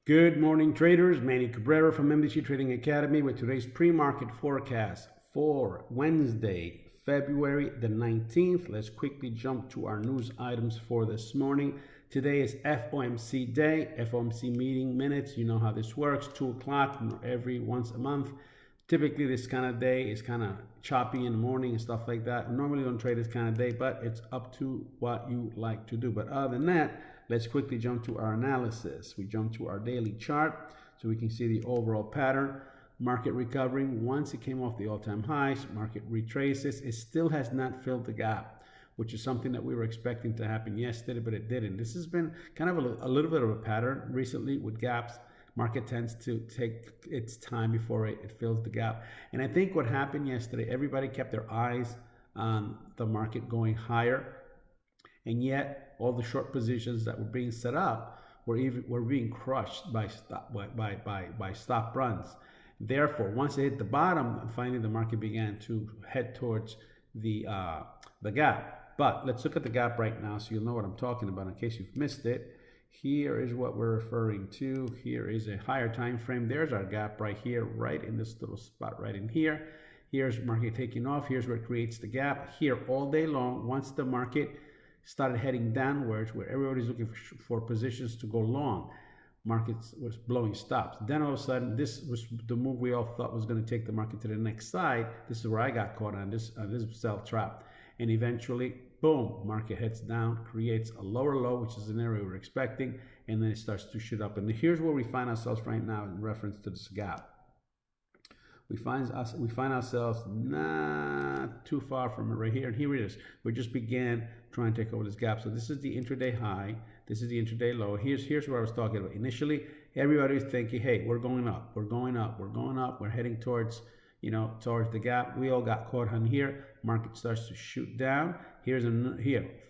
Good morning, traders. Manny Cabrera from MDC Trading Academy with today's pre-market forecast for Wednesday, February the 19th. Let's quickly jump to our news items for this morning. Today is FOMC day, FOMC meeting minutes. You know how this works, 2 o'clock every once a month. Typically, this kind of day is kind of choppy in the morning and stuff like that. I normally don't trade this kind of day, but it's up to what you like to do. But other than that, let's quickly jump to our analysis. We jump to our daily chart so we can see the overall pattern. Market recovering once it came off the all-time highs. Market retraces. It still has not filled the gap, which is something that we were expecting to happen yesterday, but it didn't. This has been kind of a little bit of a pattern recently with gaps. Market tends to take its time before it fills the gap. And I think what happened yesterday, everybody kept their eyes on the market going higher. And yet all the short positions that were being set up were being crushed by stop runs. Therefore, once it hit the bottom, finally the market began to head towards the gap. But let's look at the gap right now so you'll know what I'm talking about in case you've missed it. Here is what we're referring to. Here is a higher time frame. There's our gap right here, right in this little spot right in here. Here's market taking off. Here's where it creates the gap. Here all day long, once the market started heading downwards, where everybody's looking for positions to go long, markets was blowing stops. Then all of a sudden, this was the move we all thought was going to take the market to the next side. This is where I got caught on this sell trap. And eventually, boom, market heads down, creates a lower low, which is an area we were expecting, and then it starts to shoot up. And here's where we find ourselves right now in reference to this gap. We find ourselves not too far from it right here, and here it is. We just began trying to take over this gap. So this is the intraday high. This is the intraday low. Here's what I was talking about. Initially, everybody was thinking, hey, we're going up, we're going up, we're going up, we're heading towards the gap. We all got caught on here. Market starts to shoot down. Here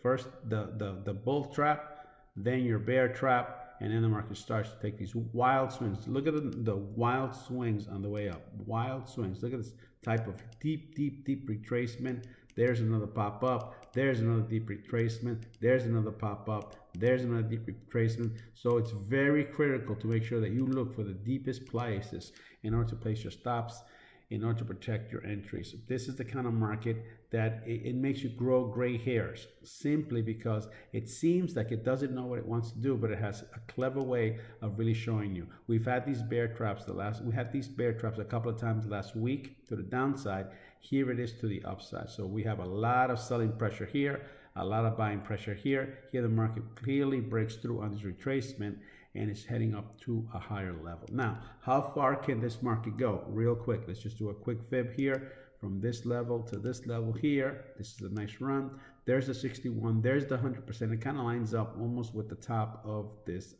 first the bull trap, then your bear trap, and then the market starts to take these wild swings. Look at the wild swings on the way up. Wild swings. Look at this type of deep retracement. There's another pop up. There's another deep retracement. There's another pop up. There's another deep retracement. So it's very critical to make sure that you look for the deepest places in order to place your stops, in order to protect your entries. This is the kind of market that it makes you grow gray hairs, simply because it seems like it doesn't know what it wants to do, but it has a clever way of really showing you. We've had these bear traps a couple of times last week to the downside. Here it is to the upside. So we have a lot of selling pressure here, a lot of buying pressure here. Here the market clearly breaks through on this retracement and it's heading up to a higher level. Now, how far can this market go? Real quick, let's just do a quick fib here. From this level to this level here, this is a nice run. There's the 61, there's the 100%. It kind of lines up almost with the top of this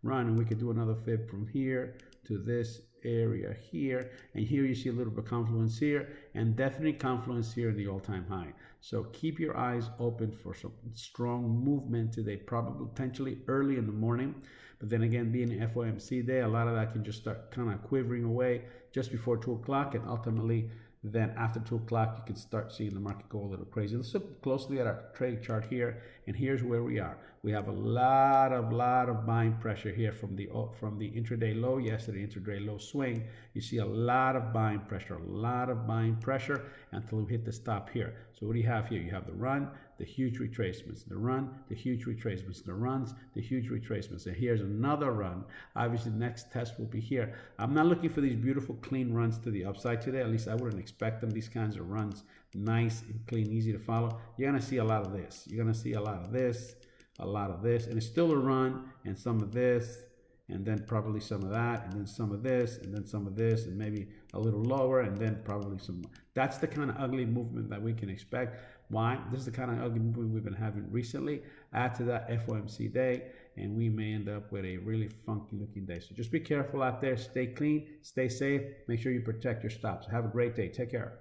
run, and we could do another fib from here to this area here, and here you see a little bit of confluence here, and definitely confluence here in the all-time high. So keep your eyes open for some strong movement today, probably potentially early in the morning. But then again, being an FOMC day, a lot of that can just start kind of quivering away just before 2 o'clock, and ultimately then after 2 o'clock, you can start seeing the market go a little crazy. Let's look closely at our trading chart here, and here's where we are. We have a lot of buying pressure here from the intraday low yesterday, intraday low swing. You see a lot of buying pressure until we hit the stop here. So what do you have here? You have the run, the huge retracements, the run, the huge retracements, the runs, the huge retracements. And here's another run. Obviously, the next test will be here. I'm not looking for these beautiful, clean runs to the upside today. At least I wouldn't expect them. These kinds of runs, nice and clean, easy to follow. You're going to see a lot of this. You're going to see a lot of this, and it's still a run, and some of this, and then probably some of that, and then some of this, and then some of this, and maybe a little lower, and then probably some more. That's the kind of ugly movement that we can expect. Why? This is the kind of ugly movement we've been having recently. Add to that FOMC day, and we may end up with a really funky looking day. So just be careful out there. Stay clean, stay safe. Make sure you protect your stops. Have a great day. Take care.